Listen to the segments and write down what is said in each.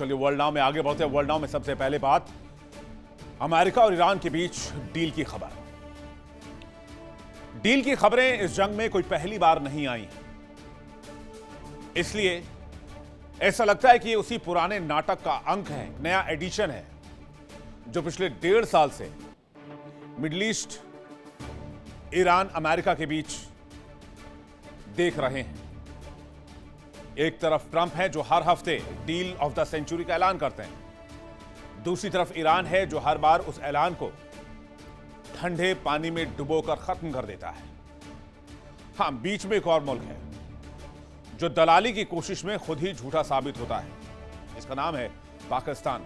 चलिए world now में आगे बढ़ते हैं। वर्ल्ड नाउ में सबसे पहले बात अमेरिका और ईरान के बीच डील की खबर। डील की खबरें इस जंग में कोई पहली बार नहीं आई, इसलिए ऐसा लगता है कि ये उसी पुराने नाटक का अंक है, नया एडिशन है जो पिछले 1.5 साल से मिडिल ईस्ट, ईरान, अमेरिका के बीच देख रहे हैं। एक तरफ ट्रंप है जो हर हफ्ते डील ऑफ द सेंचुरी का ऐलान करते हैं, दूसरी तरफ ईरान है जो हर बार उस ऐलान को ठंडे पानी में डुबोकर खत्म कर देता है। हां, बीच में एक और मुल्क है जो दलाली की कोशिश में खुद ही झूठा साबित होता है, इसका नाम है पाकिस्तान।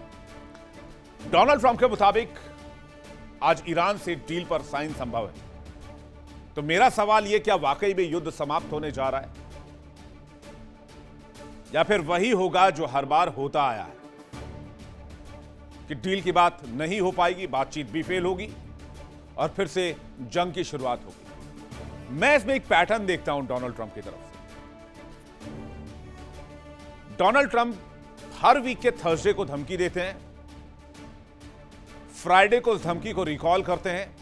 डोनाल्ड ट्रंप के मुताबिक आज ईरान से डील पर साइन संभव है। तो मेरा सवाल यह, क्या वाकई में युद्ध समाप्त होने जा रहा है या फिर वही होगा जो हर बार होता आया है कि डील की बात नहीं हो पाएगी, बातचीत भी फेल होगी और फिर से जंग की शुरुआत होगी। मैं इसमें एक पैटर्न देखता हूं डोनाल्ड ट्रंप की तरफ से। डोनाल्ड ट्रंप हर वीक के थर्सडे को धमकी देते हैं, फ्राइडे को उस धमकी को रिकॉल करते हैं,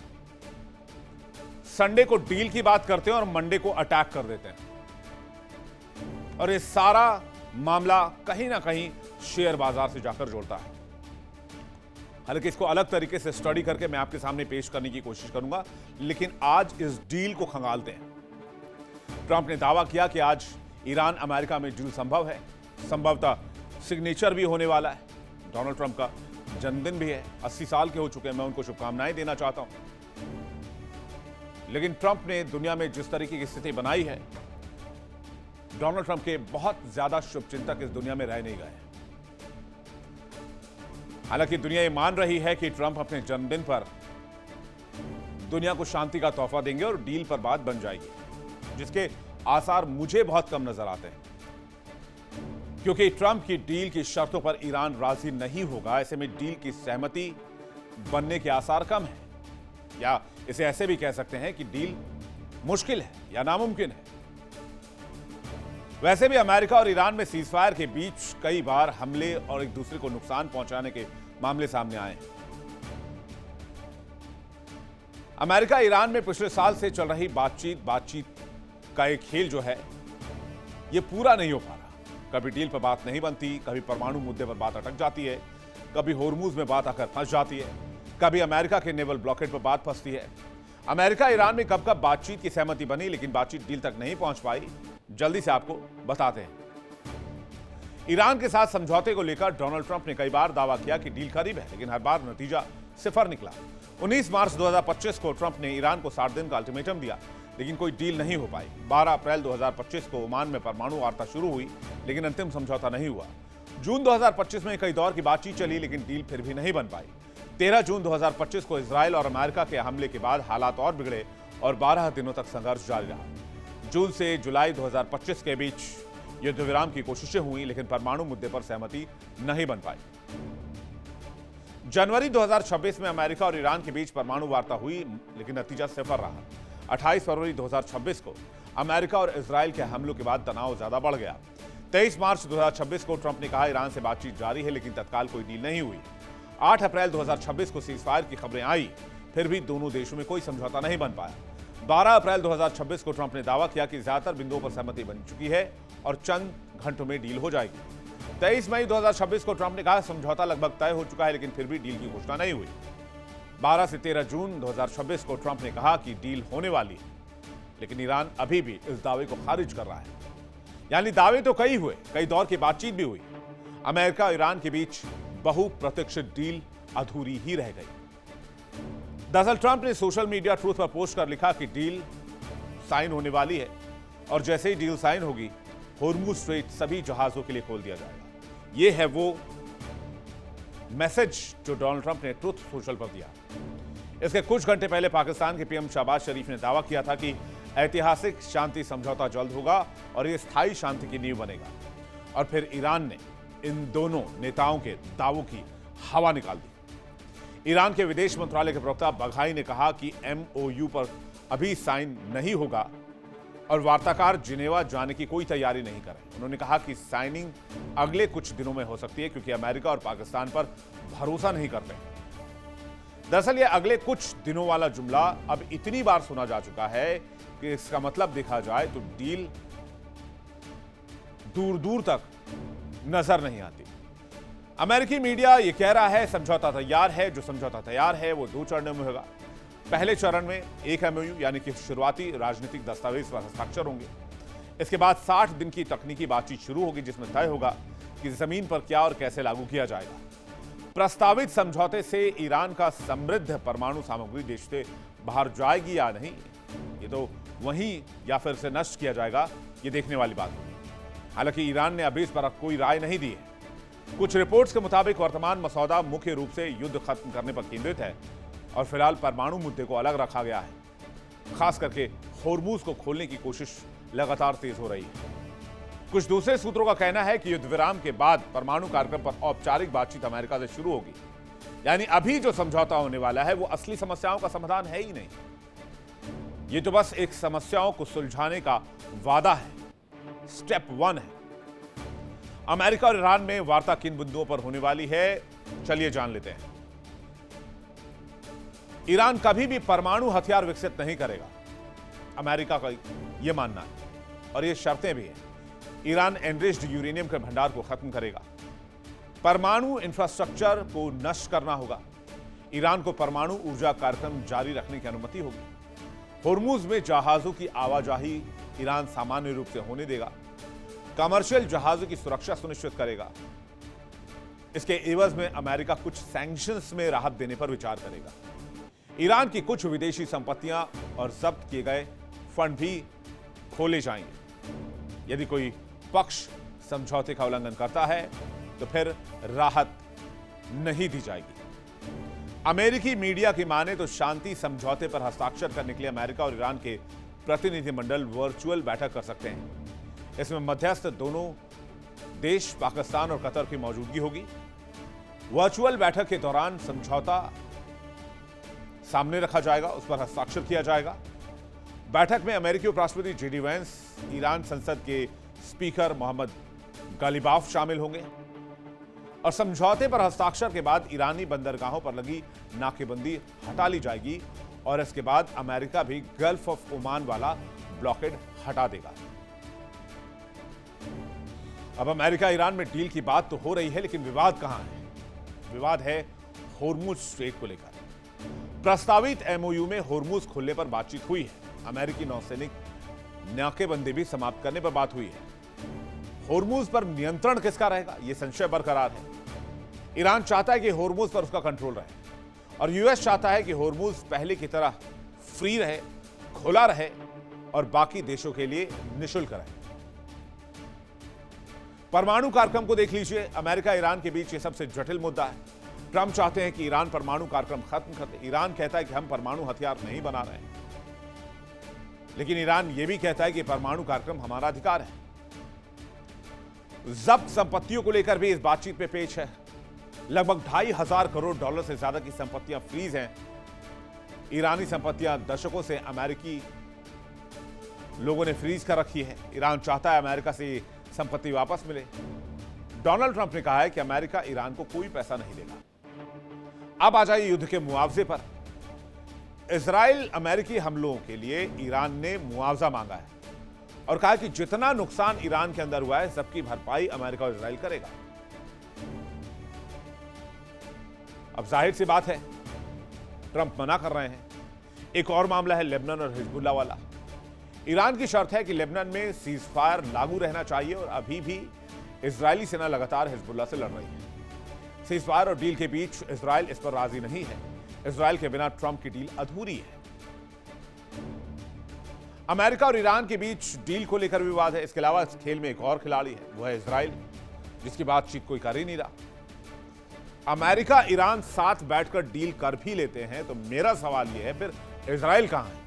संडे को डील की बात करते हैं और मंडे को अटैक कर देते हैं। और ये सारा मामला कहीं ना कहीं शेयर बाजार से जाकर जुड़ता है। हालांकि इसको अलग तरीके से स्टडी करके मैं आपके सामने पेश करने की कोशिश करूंगा, लेकिन आज इस डील को खंगालते हैं। ट्रंप ने दावा किया कि आज ईरान अमेरिका में डील संभव है, संभवतः सिग्नेचर भी होने वाला है। डोनाल्ड ट्रंप का जन्मदिन भी है, 80 साल के हो चुके हैं, मैं उनको शुभकामनाएं देना चाहता हूं। लेकिन ट्रंप ने दुनिया में जिस तरीके की स्थिति बनाई है, डोनाल्ड ट्रंप के बहुत ज्यादा शुभचिंतक इस दुनिया में रह नहीं गए। हालांकि दुनिया ये मान रही है कि ट्रंप अपने जन्मदिन पर दुनिया को शांति का तोहफा देंगे और डील पर बात बन जाएगी, जिसके आसार मुझे बहुत कम नजर आते हैं, क्योंकि ट्रंप की डील की शर्तों पर ईरान राजी नहीं होगा। ऐसे में डील की सहमति बनने के आसार कम है, या इसे ऐसे भी कह सकते हैं कि डील मुश्किल है या नामुमकिन है। वैसे भी अमेरिका और ईरान में सीजफायर के बीच कई बार हमले और एक दूसरे को नुकसान पहुंचाने के मामले सामने आए हैं। अमेरिका ईरान में पिछले साल से चल रही बातचीत का एक खेल जो है, यह पूरा नहीं हो पा रहा। कभी डील पर बात नहीं बनती, कभी परमाणु मुद्दे पर बात अटक जाती है, कभी होर्मुज में बात आकर फंस जाती है, कभी अमेरिका के नेवल ब्लॉकेड पर बात फंसती है। अमेरिका ईरान में कब कब बातचीत की सहमति बनी, लेकिन बातचीत डील तक नहीं पहुंच पाई। जल्दी से आपको बताते हैं। ईरान के साथ समझौते को लेकर डोनाल्ड ट्रंप ने कई बार दावा किया कि डील करीब है, लेकिन हर बार नतीजा सिफर निकला। 19 मार्च 2025 को ट्रंप ने ईरान को 60 दिन का अल्टीमेटम दिया, लेकिन कोई डील नहीं हो पाई। 12 अप्रैल 2025 को ओमान में परमाणु वार्ता शुरू हुई, लेकिन अंतिम समझौता नहीं हुआ। जून 2025 में कई दौर की बातचीत चली, लेकिन डील फिर भी नहीं बन पाई। 13 जून 2025 को इजराइल और अमेरिका के हमले के बाद हालात और बिगड़े और 12 दिनों तक संघर्ष जारी रहा। जून से जुलाई 2025 के बीच युद्ध विराम की कोशिशें हुई, लेकिन परमाणु मुद्दे पर सहमति नहीं बन पाई। जनवरी 2026 में अमेरिका और ईरान के बीच परमाणु वार्ता हुई, लेकिन नतीजा सिफर रहा। 28 फरवरी 2026 को अमेरिका और इजराइल के हमलों के बाद तनाव ज्यादा बढ़ गया। 23 मार्च 2026 को ट्रंप ने कहा ईरान से बातचीत जारी है, लेकिन तत्काल कोई डील नहीं हुई। 8 अप्रैल 2026 को सीजफायर की खबरें आई, फिर भी दोनों देशों में कोई समझौता नहीं बन पाया। 12 अप्रैल 2026 को ट्रंप ने दावा किया कि ज्यादातर बिंदुओं पर सहमति बन चुकी है और चंद घंटों में डील हो जाएगी। 23 मई 2026 को ट्रंप ने कहा समझौता लगभग तय हो चुका है, लेकिन फिर भी डील की घोषणा नहीं हुई। 12 से 13 जून 2026 को ट्रंप ने कहा कि डील होने वाली है, लेकिन ईरान अभी भी इस दावे को खारिज कर रहा है। यानी दावे तो कई हुए, कई दौर की बातचीत भी हुई, अमेरिका और ईरान के बीच बहुप्रतीक्षित डील अधूरी ही रह गई। दरअसल ट्रंप ने सोशल मीडिया ट्रूथ पर पोस्ट कर लिखा कि डील साइन होने वाली है और जैसे ही डील साइन होगी, होर्मुज स्ट्रेट सभी जहाजों के लिए खोल दिया जाएगा। यह है वो मैसेज जो डोनाल्ड ट्रंप ने ट्रूथ सोशल पर दिया। इसके कुछ घंटे पहले पाकिस्तान के पीएम शहबाज शरीफ ने दावा किया था कि ऐतिहासिक शांति समझौता जल्द होगा और यह स्थायी शांति की नींव बनेगा। और फिर ईरान ने इन दोनों नेताओं के दावों की हवा निकाल दी। ईरान के विदेश मंत्रालय के प्रवक्ता बघाई ने कहा कि एमओयू पर अभी साइन नहीं होगा और वार्ताकार जिनेवा जाने की कोई तैयारी नहीं कर रहे। उन्होंने कहा कि साइनिंग अगले कुछ दिनों में हो सकती है क्योंकि अमेरिका और पाकिस्तान पर भरोसा नहीं करते। दरअसल यह अगले कुछ दिनों वाला जुमला अब इतनी बार सुना जा चुका है कि इसका मतलब देखा जाए तो डील दूर दूर तक नजर नहीं आती। अमेरिकी मीडिया यह कह रहा है समझौता तैयार है। जो समझौता तैयार है वो 2 चरणों में होगा। पहले चरण में एक एमओयू यानी कि शुरुआती राजनीतिक दस्तावेज पर हस्ताक्षर होंगे। इसके बाद 60 दिन की तकनीकी बातचीत शुरू होगी जिसमें तय होगा कि जमीन पर क्या और कैसे लागू किया जाएगा। प्रस्तावित समझौते से ईरान का समृद्ध परमाणु सामग्री देश से बाहर जाएगी या नहीं, ये तो वहीं या फिर से नष्ट किया जाएगा, ये देखने वाली बात है। हालांकि ईरान ने अभी इस पर कोई राय नहीं दी है। कुछ रिपोर्ट्स के मुताबिक वर्तमान मसौदा मुख्य रूप से युद्ध खत्म करने पर केंद्रित है और फिलहाल परमाणु मुद्दे को अलग रखा गया है। खास करके होर्मुज को खोलने की कोशिश लगातार तेज हो रही है। कुछ दूसरे सूत्रों का कहना है कि युद्ध विराम के बाद परमाणु कार्यक्रम पर औपचारिक बातचीत अमेरिका से शुरू होगी। यानी अभी जो समझौता होने वाला है वो असली समस्याओं का समाधान है ही नहीं, ये तो बस एक समस्याओं को सुलझाने का वादा है, स्टेप 1 है। अमेरिका और ईरान में वार्ता किन बिंदुओं पर होने वाली है, चलिए जान लेते हैं। ईरान कभी भी परमाणु हथियार विकसित नहीं करेगा, अमेरिका का यह मानना है और ये शर्तें भी हैं। ईरान एनरिच्ड यूरेनियम के भंडार को खत्म करेगा। परमाणु इंफ्रास्ट्रक्चर को नष्ट करना होगा। ईरान को परमाणु ऊर्जा कार्यक्रम जारी रखने की अनुमति होगी। होर्मुज में जहाजों की आवाजाही ईरान सामान्य रूप से होने देगा। कमर्शियल जहाजों की सुरक्षा सुनिश्चित करेगा। इसके एवज में अमेरिका कुछ सैंक्शंस में राहत देने पर विचार करेगा। ईरान की कुछ विदेशी संपत्तियां और जब्त किए गए फंड भी खोले जाएंगे। यदि कोई पक्ष समझौते का उल्लंघन करता है तो फिर राहत नहीं दी जाएगी। अमेरिकी मीडिया की माने तो शांति समझौते पर हस्ताक्षर करने के लिए अमेरिका और ईरान के प्रतिनिधिमंडल वर्चुअल बैठक कर सकते हैं। इसमें मध्यस्थ दोनों देश पाकिस्तान और कतर की मौजूदगी होगी। वर्चुअल बैठक के दौरान समझौता सामने रखा जाएगा, उस पर हस्ताक्षर किया जाएगा। बैठक में अमेरिकी उपराष्ट्रपति जेडी वैंस, ईरान संसद के स्पीकर मोहम्मद गालिबाफ शामिल होंगे और समझौते पर हस्ताक्षर के बाद ईरानी बंदरगाहों पर लगी नाकेबंदी हटा ली जाएगी और इसके बाद अमेरिका भी गल्फ ऑफ ओमान वाला ब्लॉकेड हटा देगा। अब अमेरिका ईरान में डील की बात तो हो रही है, लेकिन विवाद कहां है? विवाद है होर्मुज स्ट्रेट को लेकर। प्रस्तावित एमओयू में होर्मुज खोलने पर बातचीत हुई है। अमेरिकी नौसैनिक नाकेबंदी भी समाप्त करने पर बात हुई है। होर्मुज पर नियंत्रण किसका रहेगा, यह संशय बरकरार है। ईरान चाहता है कि होर्मुज पर उसका कंट्रोल रहे और यूएस चाहता है कि होर्मुज पहले की तरह फ्री रहे, खुला रहे और बाकी देशों के लिए निःशुल्क रहे। परमाणु कार्यक्रम को देख लीजिए। अमेरिका ईरान के बीच यह सबसे जटिल मुद्दा है। ट्रंप चाहते हैं कि ईरान परमाणु कार्यक्रम खत्म कर दे। ईरान कहता है कि हम परमाणु हथियार नहीं बना रहे हैं, लेकिन ईरान यह भी कहता है कि परमाणु कार्यक्रम हमारा अधिकार है। जब्त संपत्तियों को लेकर भी इस बातचीत में पेच है। लगभग $2,500 करोड़ से ज्यादा की संपत्तियां फ्रीज हैं। ईरानी संपत्तियां दशकों से अमेरिकी लोगों ने फ्रीज कर रखी है। ईरान चाहता है अमेरिका से संपत्ति वापस मिले। डोनाल्ड ट्रंप ने कहा है कि अमेरिका ईरान को कोई पैसा नहीं देगा। अब आ जाइए युद्ध के मुआवजे पर। इजराइल अमेरिकी हमलों के लिए ईरान ने मुआवजा मांगा है और कहा कि जितना नुकसान ईरान के अंदर हुआ है सबकी भरपाई अमेरिका और इजराइल करेगा। अब जाहिर सी बात है ट्रंप मना कर रहे हैं। एक और मामला है लेबनान और हिजबुल्ला वाला। ईरान की शर्त है कि लेबनान में सीज फायर लागू रहना चाहिए और अभी भी इजरायली सेना लगातार हिजबुल्ला से लड़ रही है। सीज फायर और डील के बीच इजराइल इस पर राजी नहीं है। इजराइल के बिना ट्रंप की डील अधूरी है। अमेरिका और ईरान के बीच डील को लेकर विवाद है। इसके अलावा इस खेल में एक और खिलाड़ी है, वो है इजराइल, जिसकी बातचीत कोई कर ही नहीं रहा। अमेरिका ईरान साथ बैठकर डील कर भी लेते हैं तो मेरा सवाल यह है, फिर इजराइल कहां है,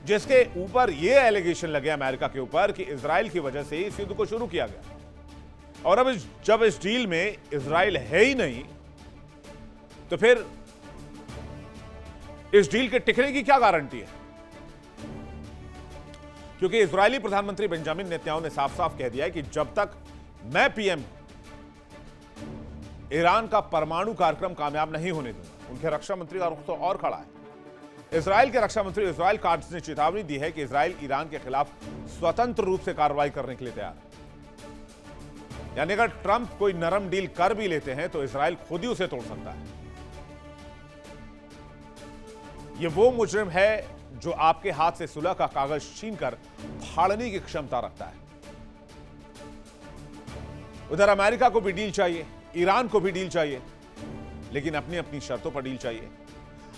जिसके ऊपर यह एलिगेशन लगे अमेरिका के ऊपर कि इजराइल की वजह से इस युद्ध को शुरू किया गया। और अब जब इस डील में इजराइल है ही नहीं तो फिर इस डील के टिकने की क्या गारंटी है? क्योंकि इजरायली प्रधानमंत्री बेंजामिन नेतन्याहू ने साफ साफ कह दिया है कि जब तक मैं पीएम ईरान का परमाणु कार्यक्रम कामयाब नहीं होने दूंगा। उनके रक्षा मंत्री का रुख तो और खड़ा है। इजराइल के रक्षा मंत्री इजराइल काट्ज ने चेतावनी दी है कि इजराइल ईरान के खिलाफ स्वतंत्र रूप से कार्रवाई करने के लिए तैयार है। यानी अगर ट्रंप कोई नरम डील कर भी लेते हैं तो इजराइल खुद ही उसे तोड़ सकता है। यह वो मुजरिम है जो आपके हाथ से सुलह का कागज छीनकर फाड़ने की क्षमता रखता है। उधर अमेरिका को भी डील चाहिए, ईरान को भी डील चाहिए, लेकिन अपनी अपनी शर्तों पर डील चाहिए।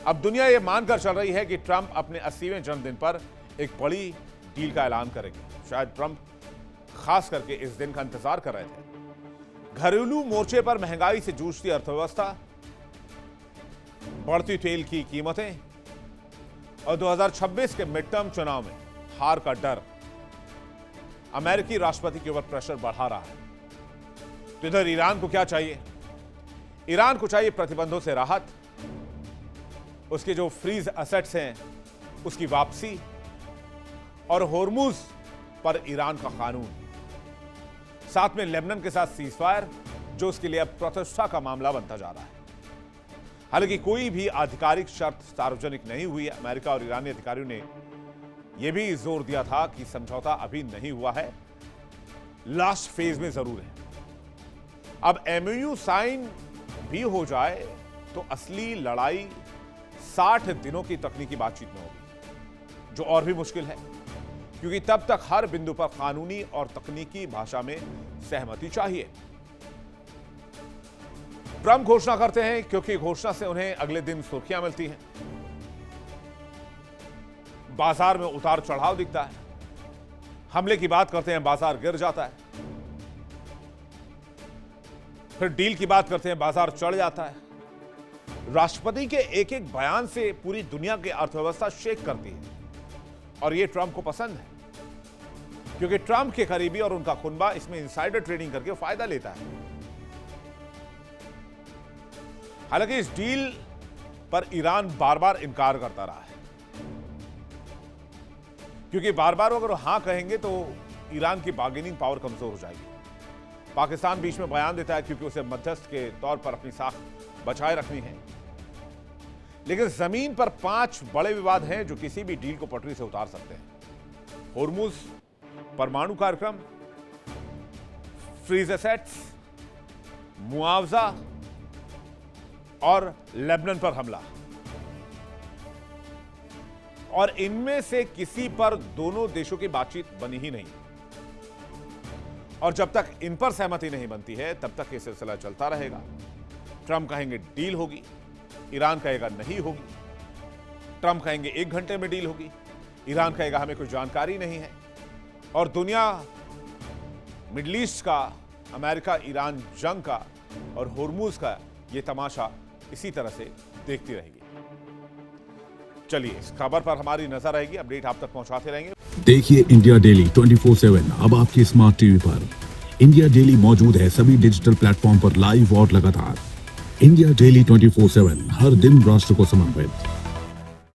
अब दुनिया यह मानकर चल रही है कि ट्रंप अपने 80वें जन्मदिन पर एक बड़ी डील का ऐलान करेंगे। शायद ट्रंप खास करके इस दिन का इंतजार कर रहे थे। घरेलू मोर्चे पर महंगाई से जूझती अर्थव्यवस्था, बढ़ती तेल की कीमतें और 2026 के मिड टर्म चुनाव में हार का डर अमेरिकी राष्ट्रपति के ऊपर प्रेशर बढ़ा रहा है। तो इधर ईरान को क्या चाहिए? ईरान को चाहिए प्रतिबंधों से राहत, उसके जो फ्रीज एसेट्स हैं उसकी वापसी और होर्मुज पर ईरान का कानून, साथ में लेबनान के साथ सीजफायर जो उसके लिए अब प्रतिष्ठा का मामला बनता जा रहा है। हालांकि कोई भी आधिकारिक शर्त सार्वजनिक नहीं हुई है। अमेरिका और ईरानी अधिकारियों ने यह भी जोर दिया था कि समझौता अभी नहीं हुआ है, लास्ट फेज में जरूर है। अब एमओयू साइन भी हो जाए तो असली लड़ाई 60 दिनों की तकनीकी बातचीत में होगी, जो और भी मुश्किल है क्योंकि तब तक हर बिंदु पर कानूनी और तकनीकी भाषा में सहमति चाहिए। ट्रंप घोषणा करते हैं क्योंकि घोषणा से उन्हें अगले दिन सुर्खियां मिलती हैं, बाजार में उतार चढ़ाव दिखता है। हमले की बात करते हैं, बाजार गिर जाता है। फिर डील की बात करते हैं, बाजार चढ़ जाता है। राष्ट्रपति के एक एक बयान से पूरी दुनिया की अर्थव्यवस्था शेक करती है और यह ट्रंप को पसंद है क्योंकि ट्रंप के करीबी और उनका खुनबा इसमें इनसाइडर ट्रेडिंग करके फायदा लेता है। हालांकि इस डील पर ईरान बार बार इनकार करता रहा है क्योंकि बार बार अगर हां कहेंगे तो ईरान की बार्गेनिंग पावर कमजोर हो जाएगी। पाकिस्तान बीच में बयान देता है क्योंकि उसे मध्यस्थ के तौर पर अपनी साख बचाए रखनी है। लेकिन जमीन पर 5 बड़े विवाद हैं जो किसी भी डील को पटरी से उतार सकते हैं। होर्मुज, परमाणु कार्यक्रम, फ्रीज एसेट्स, मुआवजा और लेबनान पर हमला। और इनमें से किसी पर दोनों देशों की बातचीत बनी ही नहीं और जब तक इन पर सहमति नहीं बनती है तब तक यह सिलसिला चलता रहेगा। ट्रंप कहेंगे डील होगी, ईरान कहेगा नहीं होगी। ट्रंप कहेंगे 1 घंटे में डील होगी, ईरान कहेगा हमें कोई जानकारी नहीं है। और दुनिया मिडिल ईस्ट का, अमेरिका ईरान जंग का और होर्मुज का यह तमाशा इसी तरह से देखती रहेगी। चलिए, इस खबर पर हमारी नजर रहेगी, अपडेट आप तक पहुंचाते रहेंगे। देखिए इंडिया डेली 24/7 अब आपकी स्मार्ट टीवी पर। इंडिया डेली मौजूद है सभी डिजिटल प्लेटफॉर्म पर लाइव और लगातार। इंडिया डेली 24/7 हर दिन राष्ट्र को समर्पित।